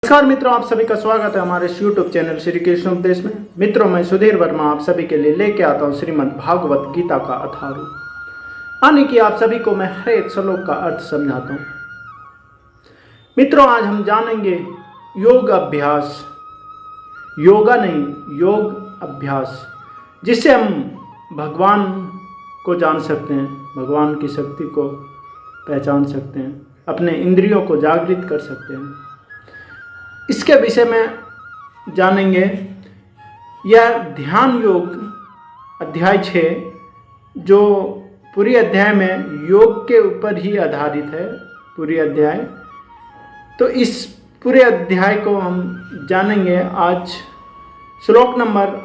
नमस्कार मित्रों, आप सभी का स्वागत है हमारे यूट्यूब चैनल श्री कृष्ण उपदेश में। मित्रों, मैं सुधीर वर्मा आप सभी के लिए लेके आता हूँ श्रीमद् भागवत गीता का अथर्व, यानी कि आप सभी को मैं हर एक श्लोक का अर्थ समझाता हूँ। मित्रों, आज हम जानेंगे योग अभ्यास, योगा नहीं योग अभ्यास, जिससे हम भगवान को जान सकते हैं, भगवान की शक्ति को पहचान सकते हैं, अपने इंद्रियों को जागृत कर सकते हैं। इसके विषय में जानेंगे। यह ध्यान योग अध्याय 6, जो पूरी अध्याय में योग के ऊपर ही आधारित है, पूरी अध्याय। तो इस पूरे अध्याय को हम जानेंगे आज श्लोक नंबर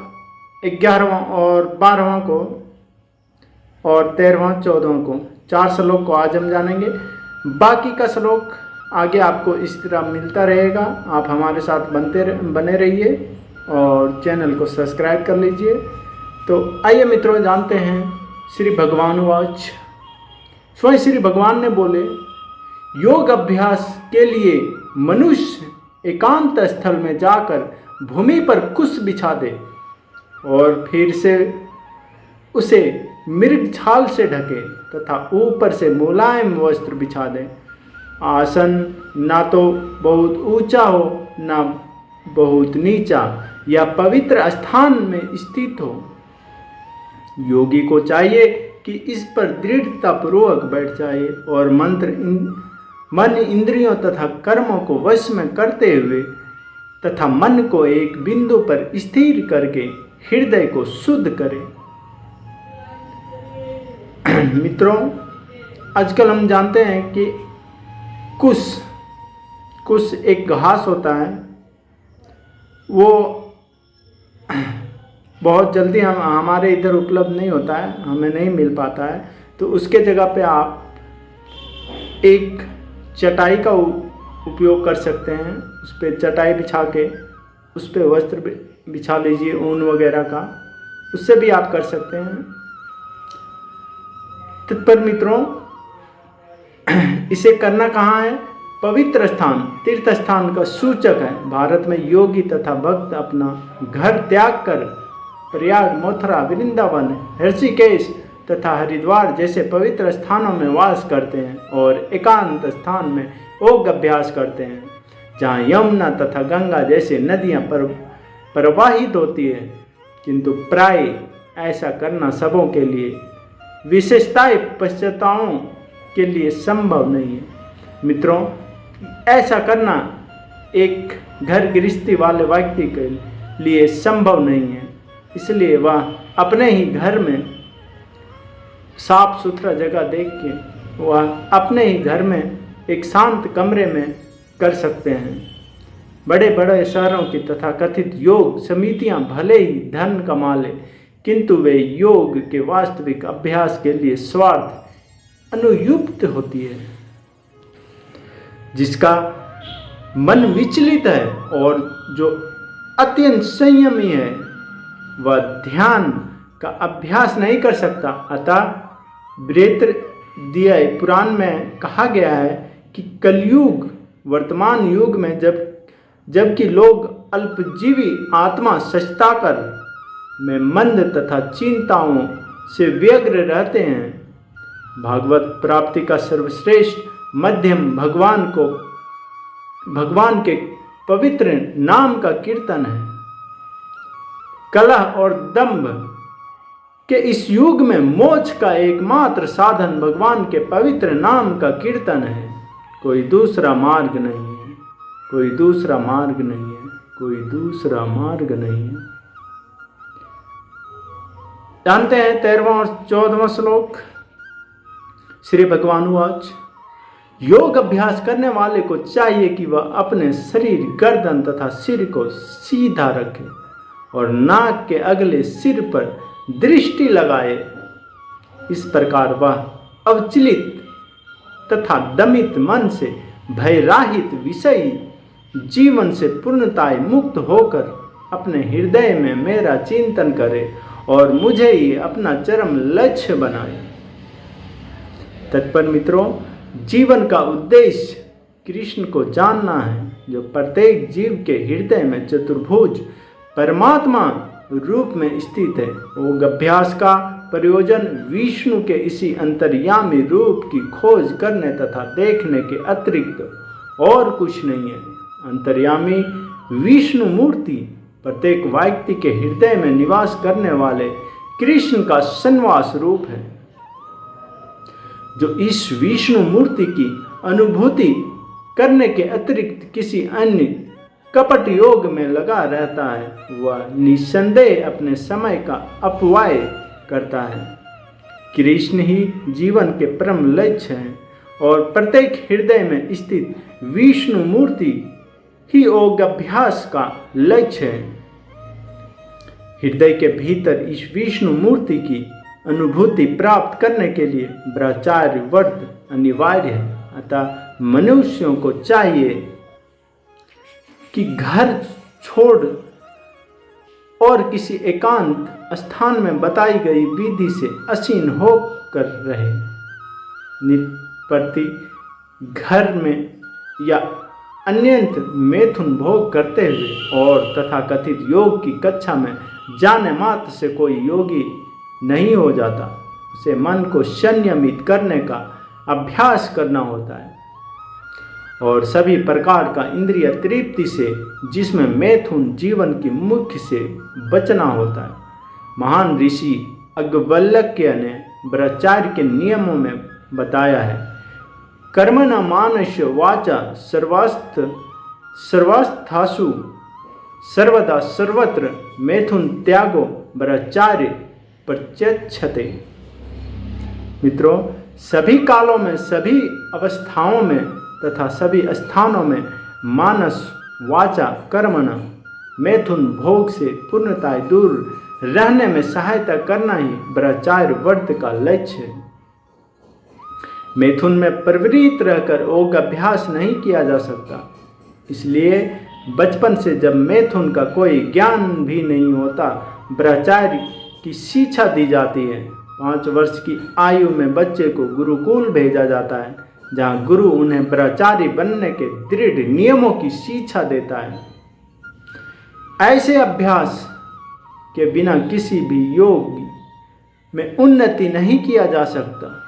11वां और 12वां को और 13वां 14वां को, 4 श्लोक को आज हम जानेंगे। बाकी का श्लोक आगे आपको इस तरह मिलता रहेगा। आप हमारे साथ बने रहिए और चैनल को सब्सक्राइब कर लीजिए। तो आइए मित्रों, जानते हैं। श्री भगवान वाच, स्वयं श्री भगवान ने बोले, योग अभ्यास के लिए मनुष्य एकांत स्थल में जाकर भूमि पर कुश बिछा दे और फिर से उसे मृग छाल से ढके तथा ऊपर से मुलायम वस्त्र बिछा दे। आसन ना तो बहुत ऊंचा हो ना बहुत नीचा, या पवित्र स्थान में स्थित हो। योगी को चाहिए कि इस पर दृढ़ता पूर्वक बैठ जाए और मन इंद्रियों तथा कर्मों को वश में करते हुए तथा मन को एक बिंदु पर स्थिर करके हृदय को शुद्ध करे। मित्रों, आजकल हम जानते हैं कि कुश एक घास होता है, वो बहुत जल्दी हमारे इधर उपलब्ध नहीं होता है, हमें नहीं मिल पाता है। तो उसके जगह पे आप एक चटाई का उपयोग कर सकते हैं। उस पर चटाई बिछा के उस पर वस्त्र बिछा लीजिए, ऊन वगैरह का, उससे भी आप कर सकते हैं। तत्पर मित्रों, इसे करना कहाँ है? पवित्र स्थान, तीर्थ स्थान का सूचक है। भारत में योगी तथा भक्त अपना घर त्याग कर प्रयाग, मथुरा, वृंदावन, ऋषिकेश तथा हरिद्वार जैसे पवित्र स्थानों में वास करते हैं और एकांत स्थान में योग अभ्यास करते हैं, जहाँ यमुना तथा गंगा जैसे नदियाँ प्रवाहित होती है। किंतु प्राय ऐसा करना सबों के लिए, विशेषताएं पश्चाताओं के लिए संभव नहीं है। मित्रों, ऐसा करना एक घर गृहस्थी वाले व्यक्ति के लिए संभव नहीं है। इसलिए वह अपने ही घर में साफ सुथरा जगह देख के वह अपने ही घर में एक शांत कमरे में कर सकते हैं। बड़े बड़े शहरों की तथा कथित योग समितियां भले ही धन कमा ले, किंतु वे योग के वास्तविक अभ्यास के लिए स्वार्थ अनुयुक्त होती है। जिसका मन विचलित है और जो अत्यंत संयमी है, वह ध्यान का अभ्यास नहीं कर सकता। अतः बृहत्र दिया पुराण में कहा गया है कि कलयुग, वर्तमान युग में जबकि लोग अल्पजीवी आत्मा सचताकर में मंद तथा चिंताओं से व्यग्र रहते हैं, भागवत प्राप्ति का सर्वश्रेष्ठ मध्यम भगवान के पवित्र नाम का कीर्तन है। कलह और दंभ के इस युग में मोक्ष का एकमात्र साधन भगवान के पवित्र नाम का कीर्तन है। कोई दूसरा मार्ग नहीं है, कोई दूसरा मार्ग नहीं है, कोई दूसरा मार्ग नहीं है। जानते हैं 13वां और 14वां श्लोक। श्री भगवान वाच, योग अभ्यास करने वाले को चाहिए कि वह अपने शरीर, गर्दन तथा सिर को सीधा रखे और नाक के अगले सिर पर दृष्टि लगाए। इस प्रकार वह अविचलित तथा दमित मन से भयरहित विषयी जीवन से पूर्णतः मुक्त होकर अपने हृदय में मेरा चिंतन करे और मुझे ही अपना चरम लक्ष्य बनाए। तत्पर मित्रों, जीवन का उद्देश्य कृष्ण को जानना है जो प्रत्येक जीव के हृदय में चतुर्भुज परमात्मा रूप में स्थित है। योग अभ्यास का प्रयोजन विष्णु के इसी अंतर्यामी रूप की खोज करने तथा देखने के अतिरिक्त और कुछ नहीं है। अंतर्यामी विष्णु मूर्ति प्रत्येक व्यक्ति के हृदय में निवास करने वाले कृष्ण का संवास रूप है, जो इस विष्णु मूर्ति की अनुभूति करने के अतिरिक्त किसी अन्य कपट योग में लगा रहता है, वह निस्संदेह अपने समय का अपव्यय करता है। कृष्ण ही जीवन के परम लक्ष्य हैं और प्रत्येक हृदय में स्थित विष्णु मूर्ति ही योग अभ्यास का लक्ष्य है। हृदय के भीतर इस विष्णु मूर्ति की अनुभूति प्राप्त करने के लिए ब्रह्मचार्य व्रत अनिवार्य है। अतः मनुष्यों को चाहिए कि घर छोड़ और किसी एकांत स्थान में बताई गई विधि से असीन होकर रहे। नित्य घर में या अन्यंत्र मैथुन भोग करते हुए और तथाकथित योग की कक्षा में जाने मात्र से कोई योगी नहीं हो जाता। उसे मन को संयमित करने का अभ्यास करना होता है और सभी प्रकार का इंद्रिय तृप्ति से, जिसमें मैथुन जीवन की मुख्य से बचना होता है। महान ऋषि अग्निवल्क्य ने ब्रह्मचार्य के नियमों में बताया है, कर्मणा मानस्य वाचा सर्वस्थासु सर्वदा सर्वत्र मैथुन त्यागो ब्रह्मचार्य प्रत्यक्षते। मित्रों, सभी कालों में, सभी अवस्थाओं में तथा सभी स्थानों में मानस वाचा कर्मणा मैथुन भोग से पूर्णतः दूर रहने में सहायता करना ही ब्रह्मचार्य व्रत का लक्ष्य है। मैथुन में प्रवृत्त रहकर योग अभ्यास नहीं किया जा सकता। इसलिए बचपन से जब मैथुन का कोई ज्ञान भी नहीं होता, ब्रह्मचार्य की शिक्षा दी जाती है। 5 वर्ष की आयु में बच्चे को गुरुकुल भेजा जाता है, जहाँ गुरु उन्हें ब्रह्मचारी बनने के दृढ़ नियमों की शिक्षा देता है। ऐसे अभ्यास के बिना किसी भी योग में उन्नति नहीं किया जा सकता,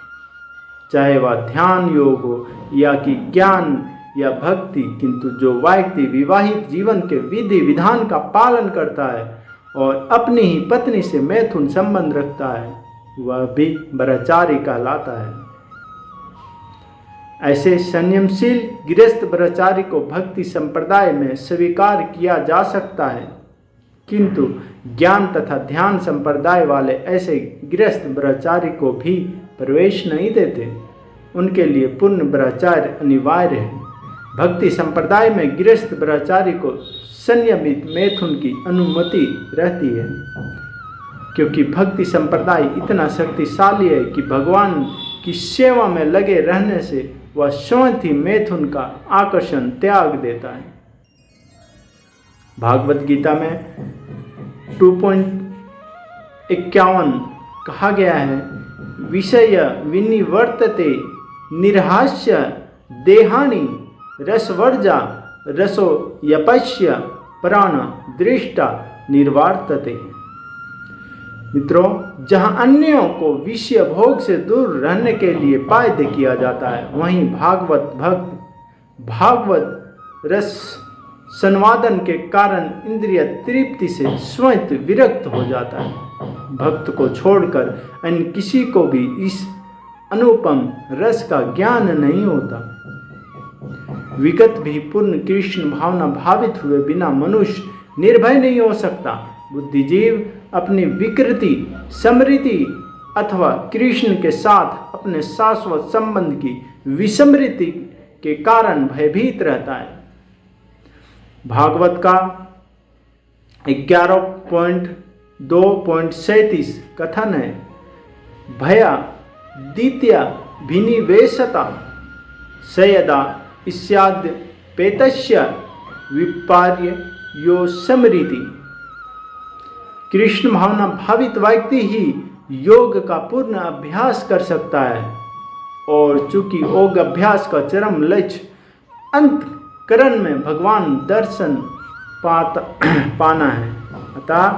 चाहे वह ध्यान योग हो या कि ज्ञान या भक्ति। किंतु जो व्यक्ति विवाहित जीवन के विधि विधान का पालन करता है और अपनी ही पत्नी से मैथुन संबंध रखता है, वह भी ब्रह्मचारी कहलाता है। ऐसे संयमशील गृहस्थ ब्रह्मचारी को भक्ति संप्रदाय में स्वीकार किया जा सकता है, किंतु ज्ञान तथा ध्यान संप्रदाय वाले ऐसे गृहस्थ ब्रह्मचारी को भी प्रवेश नहीं देते। उनके लिए पूर्ण ब्रह्मचार्य अनिवार्य है। भक्ति संप्रदाय में गृहस्थ ब्रह्मचारी को संयमित मैथुन की अनुमति रहती है, क्योंकि भक्ति संप्रदाय इतना शक्तिशाली है कि भगवान की सेवा में लगे रहने से वह स्वयं ही मैथुन का आकर्षण त्याग देता है। भागवत गीता में 2.51 कहा गया है, विषय विनिवर्तते निर्हास्य देहानि रसवर्जा रसो यपश्य प्राण दृष्टा निर्वार्तते। मित्रों, जहाँ अन्यों को विषय भोग से दूर रहने के लिए बाध्य किया जाता है, वहीं भागवत रस संवादन के कारण इंद्रिय तृप्ति से स्वयं विरक्त हो जाता है। भक्त को छोड़कर अन्य किसी को भी इस अनुपम रस का ज्ञान नहीं होता। विगत भी पूर्ण कृष्ण भावना भावित हुए बिना मनुष्य निर्भय नहीं हो सकता। बुद्धिजीव अपनी विकृति, समृद्धि अथवा कृष्ण के साथ अपने शाश्वत संबंध की विस्मृति के कारण भयभीत रहता है। भागवत का 11.2.37 कथन है, भया द्वितीय भिनिवेशता सयदा इस्याद्य पेतस्य विपर्य यो समृति। कृष्ण भावना भावित व्यक्ति ही योग का पूर्ण अभ्यास कर सकता है, और चूंकि योग अभ्यास का चरम लक्ष्य अंत करण में भगवान दर्शन पाना है। अतः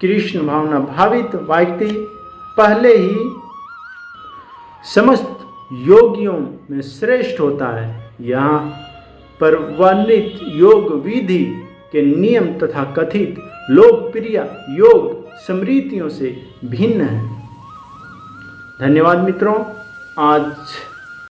कृष्ण भावना भावित व्यक्ति पहले ही समस्त योगियों में श्रेष्ठ होता है। यहाँ पर वर्णित योग विधि के नियम तथा कथित लोकप्रिय योग स्मृतियों से भिन्न है। धन्यवाद मित्रों। आज